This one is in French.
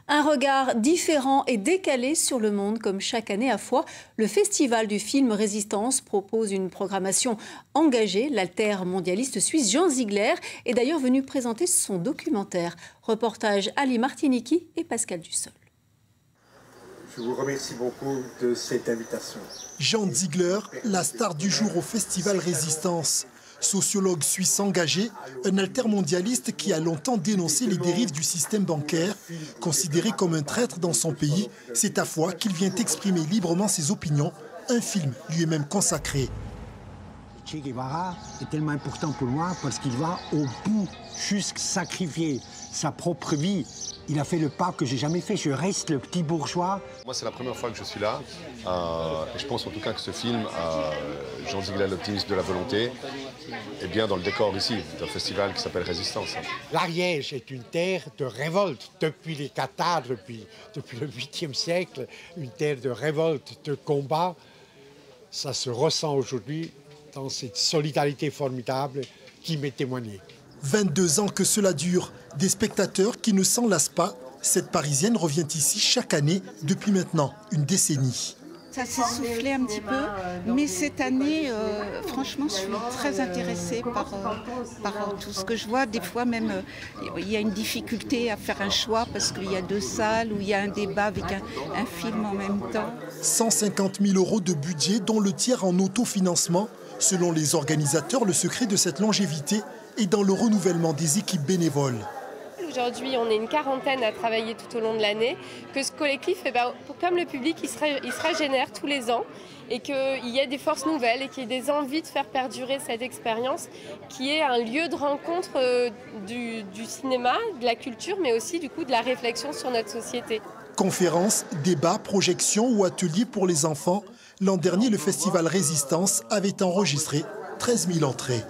Un regard différent et décalé sur le monde, comme chaque année à Foix. Le Festival du film Résistance propose une programmation engagée. L'altermondialiste suisse Jean Ziegler est d'ailleurs venu présenter son documentaire. Reportage Ali Martiniki et Pascal Dussol. Je vous remercie beaucoup de cette invitation. Jean Ziegler, la star du jour au Festival Résistance. Sociologue suisse engagé, un altermondialiste qui a longtemps dénoncé les dérives du système bancaire. Considéré comme un traître dans son pays, c'est à Foix qu'il vient exprimer librement ses opinions. Un film lui est même consacré. Che Guevara est tellement important pour moi parce qu'il va au bout, jusqu'à sacrifier sa propre vie. Il a fait le pas que j'ai jamais fait. Je reste le petit bourgeois. Moi, c'est la première fois que je suis là. Et je pense en tout cas que ce film, Jean Ziegler, l'optimiste de la volonté, est bien dans le décor ici, d'un festival qui s'appelle Résistance. L'Ariège est une terre de révolte depuis les Cathares, depuis le 8e siècle, une terre de révolte, de combat. Ça se ressent aujourd'hui dans cette solidarité formidable qui m'est témoignée. 22 ans que cela dure, des spectateurs qui ne s'en lassent pas. Cette Parisienne revient ici chaque année depuis maintenant une décennie. Ça s'est soufflé un petit peu, mais cette année, franchement, je suis très intéressée par tout ce que je vois. Des fois même, il y a une difficulté à faire un choix parce qu'il y a 2 salles où il y a un débat avec un film en même temps. 150 000 € de budget, dont le tiers en autofinancement. Selon les organisateurs, le secret de cette longévité est dans le renouvellement des équipes bénévoles. Aujourd'hui, on est une quarantaine à travailler tout au long de l'année, que ce collectif, comme le public, il se régénère tous les ans et qu'il y ait des forces nouvelles et qu'il y ait des envies de faire perdurer cette expérience qui est un lieu de rencontre du cinéma, de la culture, mais aussi du coup de la réflexion sur notre société. Conférences, débats, projections ou ateliers pour les enfants. L'an dernier, le festival Résistance avait enregistré 13 000 entrées.